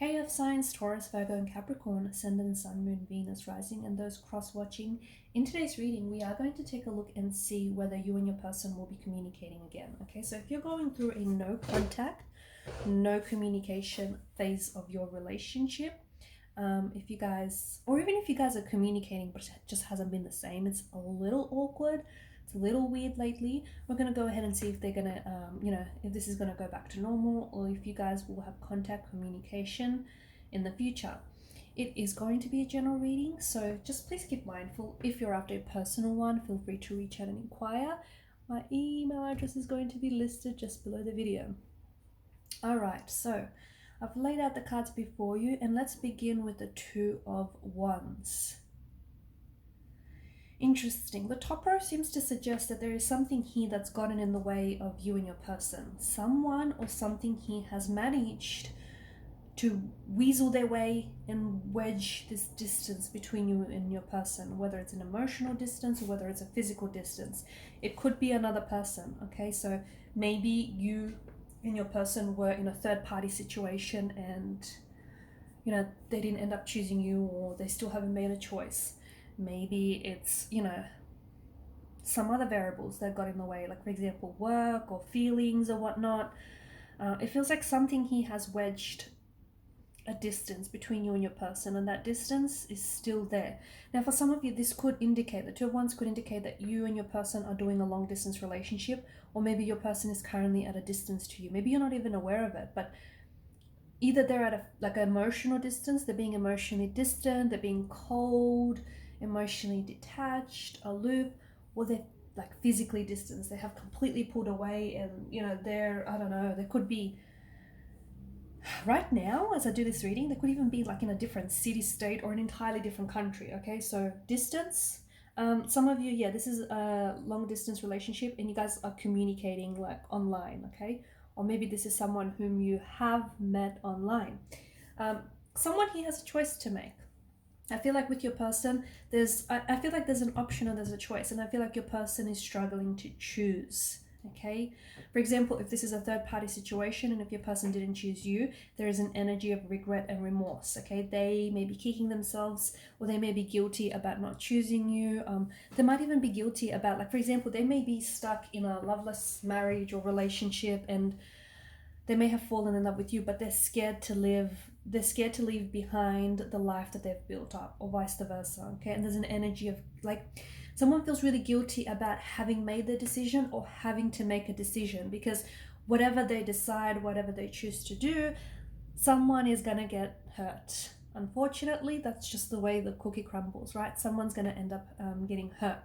Hey Earth signs, Taurus, Virgo, and Capricorn, Ascendant, Sun, Moon, Venus, Rising, and those cross-watching. In today's reading, we are going to take a look and see whether you and your person will be communicating again. Okay, so if you're going through a no contact, no communication phase of your relationship, if you guys, or even if you guys are communicating but it just hasn't been the same, it's a little awkward, it's a little weird lately, we're going to go ahead and see if they're going to if this is going to go back to normal, or if you guys will have contact communication in the future. It is going to be a general reading, so just please keep mindful. If you're after a personal one, feel free to reach out and inquire. My email address is going to be listed just below the video. Alright, so I've laid out the cards before you, and let's begin with the Two of Wands. Interesting. The top row seems to suggest that there is something here that's gotten in the way of you and your person. Someone or something here has managed to weasel their way and wedge this distance between you and your person, whether it's an emotional distance or whether it's a physical distance. It could be another person, okay? So maybe you and your person were in a third-party situation and, they didn't end up choosing you, or they still haven't made a choice. Maybe it's, some other variables that got in the way, like for example, work or feelings or whatnot. It feels like something here has wedged a distance between you and your person, and that distance is still there. Now, for some of you, this could indicate, the Two of Wands could indicate that you and your person are doing a long distance relationship, or maybe your person is currently at a distance to you. Maybe you're not even aware of it, but either they're at an emotional distance, they're being emotionally distant, they're being cold, emotionally detached, aloof, or they're like physically distanced. They have completely pulled away, and they're, I don't know, they could be right now as I do this reading, they could even be like in a different city, state, or an entirely different country. Okay, so distance. Some of you, this is a long distance relationship and you guys are communicating like online, okay? Or maybe this is someone whom you have met online. Someone here has a choice to make. I feel like with your person, I feel like there's an option and there's a choice, and I feel like your person is struggling to choose, okay? For example, if this is a third-party situation and if your person didn't choose you, there is an energy of regret and remorse, okay? They may be kicking themselves, or they may be guilty about not choosing you. They might even be guilty about, like, for example, they may be stuck in a loveless marriage or relationship, and they may have fallen in love with you, but they're scared to leave behind the life that they've built up, or vice versa, okay? And there's an energy of like someone feels really guilty about having made the decision or having to make a decision, because whatever they decide, whatever they choose to do, someone is gonna get hurt. Unfortunately, that's just the way the cookie crumbles, right? Someone's gonna end up getting hurt.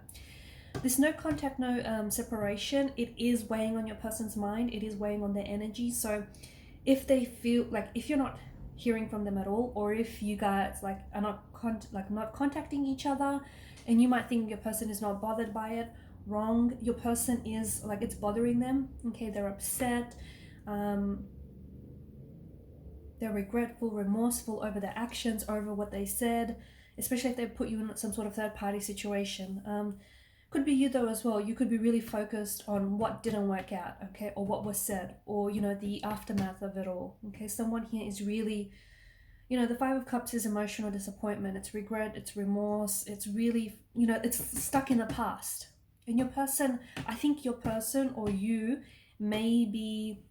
This no contact, no separation, it is weighing on your person's mind. It is weighing on their energy. So if they feel like, if you're not hearing from them at all, or if you guys like are not contacting each other, and you might think your person is not bothered by it, wrong. Your person is like, it's bothering them, okay? They're upset, they're regretful, remorseful over their actions, over what they said, especially if they put you in some sort of third-party situation. Could be you though as well. You could be really focused on what didn't work out, okay, or what was said, or the aftermath of it all, okay? Someone here is really, the Five of Cups is emotional disappointment, it's regret, it's remorse, it's really, it's stuck in the past. And your person, I think your person or you may be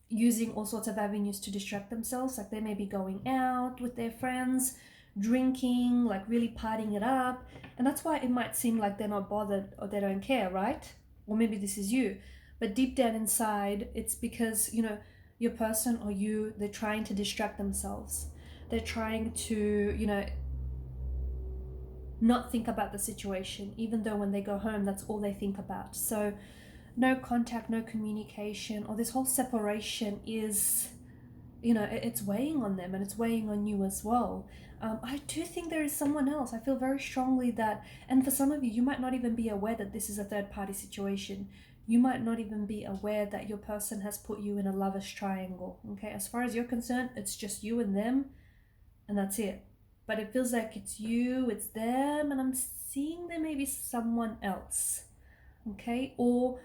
using all sorts of avenues to distract themselves. Like they may be going out with their friends, drinking, like really partying it up, and that's why it might seem like they're not bothered or they don't care, right? Or maybe this is you, but deep down inside, it's because your person or you, they're trying to distract themselves. They're trying to not think about the situation, even though when they go home, that's all they think about. So no contact, no communication, or this whole separation is, it's weighing on them, and it's weighing on you as well. I do think there is someone else. I feel very strongly that, and for some of you, you might not even be aware that this is a third-party situation. You might not even be aware that your person has put you in a lover's triangle, okay? As far as you're concerned, it's just you and them, and that's it. But it feels like it's you, it's them, and I'm seeing there may be someone else, okay? Or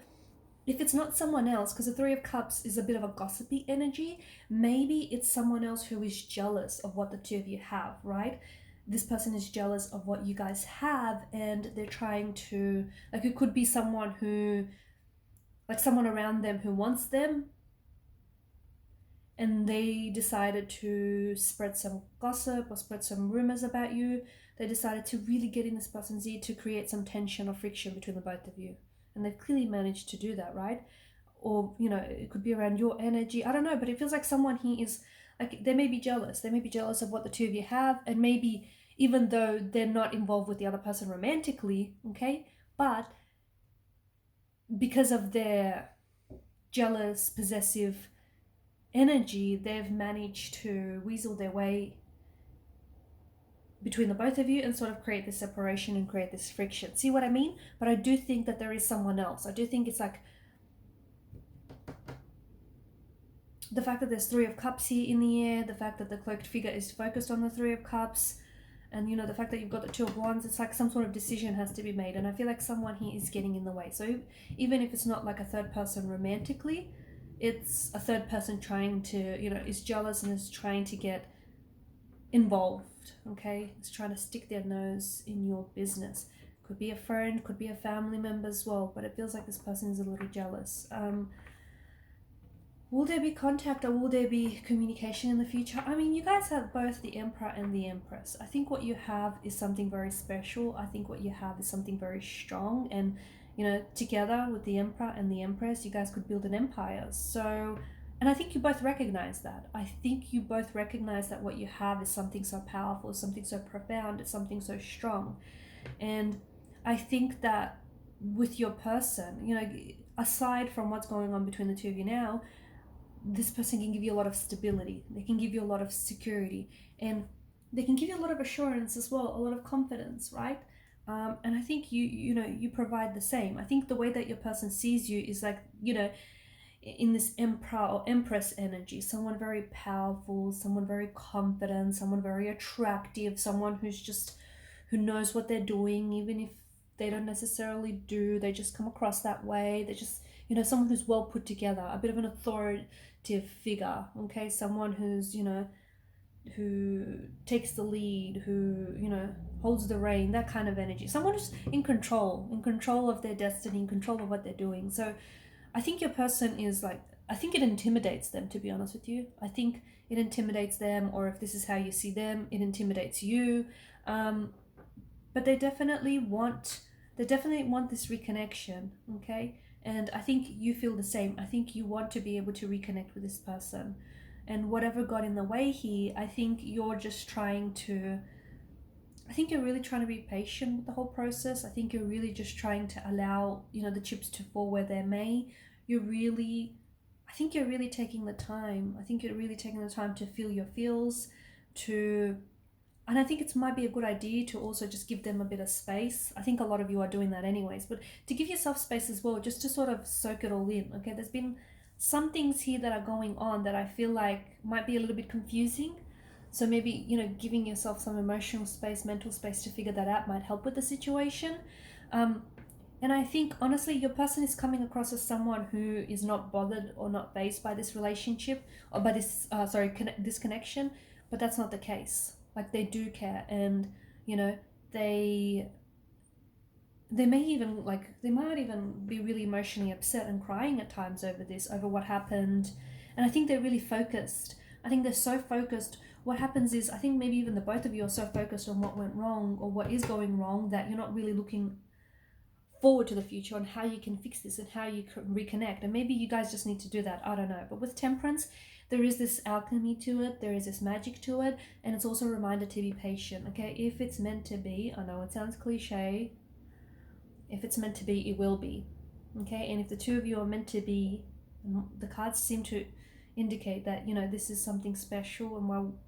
if it's not someone else, because the Three of Cups is a bit of a gossipy energy, maybe it's someone else who is jealous of what the two of you have, right? This person is jealous of what you guys have, and they're trying to, like, it could be someone who, like, someone around them who wants them, and they decided to spread some gossip or spread some rumors about you. They decided to really get in this person's ear to create some tension or friction between the both of you. And they've clearly managed to do that, right? Or, you know, it could be around your energy. I don't know, but it feels like someone here is, like, they may be jealous. They may be jealous of what the two of you have, and maybe even though they're not involved with the other person romantically, okay? But because of their jealous, possessive energy, they've managed to weasel their way between the both of you and sort of create this separation and create this friction. See what I mean? But I do think that there is someone else. I do think it's like the fact that there's Three of Cups here in the air, the fact that the cloaked figure is focused on the Three of Cups, and, you know, the fact that you've got the Two of Wands, it's like some sort of decision has to be made, and I feel like someone here is getting in the way. So even if it's not like a third person romantically, it's a third person trying to, you know, is jealous and is trying to get involved, okay? It's trying to stick their nose in your business. Could be a friend, could be a family member as well, but it feels like this person is a little jealous. Will there be contact or will there be communication in the future? I mean, you guys have both the Emperor and the Empress. I think what you have is something very special. I think what you have is something very strong, and, you know, together with the Emperor and the Empress, you guys could build an empire. So, and I think you both recognize that. I think you both recognize that what you have is something so powerful, something so profound, it's something so strong. And I think that with your person, you know, aside from what's going on between the two of you now, this person can give you a lot of stability. They can give you a lot of security, and they can give you a lot of assurance as well, a lot of confidence, right? And I think you provide the same. I think the way that your person sees you is like, you know, in this Emperor or Empress energy, someone very powerful, someone very confident, someone very attractive, someone who knows what they're doing, even if they don't necessarily do, they just come across that way. They're just, you know, someone who's well put together, a bit of an authoritative figure, okay? Someone who's, you know, who takes the lead, who, you know, holds the rein, that kind of energy. Someone who's in control of their destiny, in control of what they're doing. So I think your person is like, I think it intimidates them, to be honest with you. I think it intimidates them, or if this is how you see them, it intimidates you. But they definitely want this reconnection, okay? And I think you feel the same. I think you want to be able to reconnect with this person. And whatever got in the way here, I think you're just trying to, I think you're really trying to be patient with the whole process. I think you're really just trying to allow, you know, the chips to fall where they may. I think you're really taking the time. I think you're really taking the time to feel your feels, and I think it might be a good idea to also just give them a bit of space. I think a lot of you are doing that anyways, but to give yourself space as well, just to sort of soak it all in, okay? There's been some things here that are going on that I feel like might be a little bit confusing. So maybe, you know, giving yourself some emotional space, mental space to figure that out might help with the situation. And I think, honestly, your person is coming across as someone who is not bothered or not fazed by this relationship, or by this, this connection, but that's not the case. Like, they do care, and, you know, they might even be really emotionally upset and crying at times over what happened. And I think they're really focused. I think they're so focused. What happens is, I think maybe even the both of you are so focused on what went wrong or what is going wrong that you're not really looking forward to the future on how you can fix this and how you can reconnect. And maybe you guys just need to do that, I don't know. But with Temperance, there is this alchemy to it, there is this magic to it, and it's also a reminder to be patient, okay? If it's meant to be, I know it sounds cliche, if it's meant to be, it will be, okay? And if the two of you are meant to be, the cards seem to indicate that, you know, this is something special, and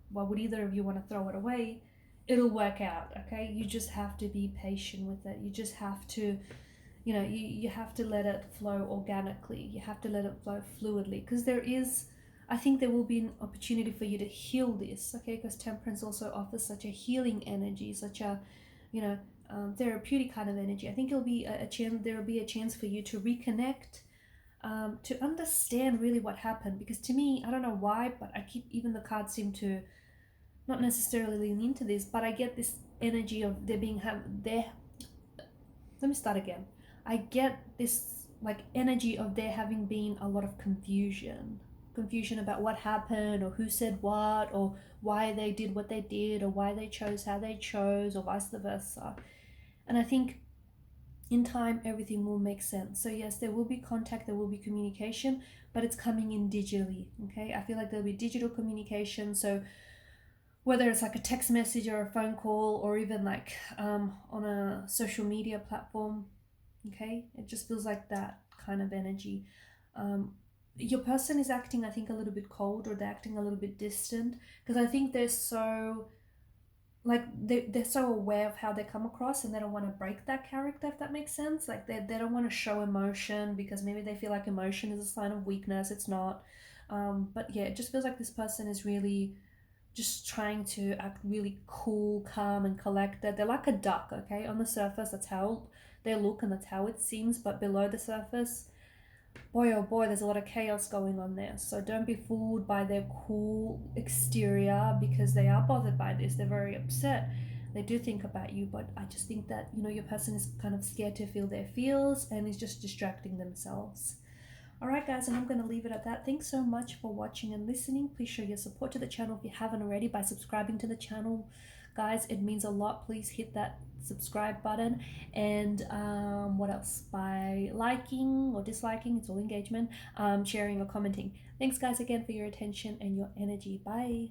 why would either of you want to throw it away? It'll work out, okay? You just have to be patient with it. You just have to, you know, you have to let it flow organically. You have to let it flow fluidly, because I think there will be an opportunity for you to heal this, okay? Because Temperance also offers such a healing energy, such a, you know, therapeutic kind of energy. I think there will be a chance for you to reconnect to understand really what happened. Because to me, I don't know why, but I keep, even the cards seem to not necessarily lean into this, but I get this energy of there being there. Let me start again. I get this like energy of there having been a lot of confusion about what happened, or who said what, or why they did what they did, or why they chose how they chose, or vice versa. And I think in time everything will make sense. So yes, there will be contact, there will be communication, but it's coming in digitally. Okay, I feel like there'll be digital communication. So whether it's like a text message or a phone call, or even like on a social media platform. Okay, it just feels like that kind of energy. Your person is acting, I think, a little bit cold, or they're acting a little bit distant, because I think they're so like they're so aware of how they come across, and they don't want to break that character, if that makes sense. Like they don't want to show emotion, because maybe they feel like emotion is a sign of weakness. It's not. But yeah, it just feels like this person is really just trying to act really cool, calm, and collected. They're like a duck, okay? On the surface, that's how they look and that's how it seems, but below the surface, boy oh boy, there's a lot of chaos going on there. So don't be fooled by their cool exterior, because they are bothered by this. They're very upset. They do think about you, but I just think that, your person is kind of scared to feel their feels and is just distracting themselves. Alright guys, and I'm going to leave it at that. Thanks so much for watching and listening. Please show your support to the channel if you haven't already by subscribing to the channel. Guys, it means a lot. Please hit that subscribe button. And what else? By liking or disliking, it's all engagement, sharing or commenting. Thanks guys again for your attention and your energy. Bye.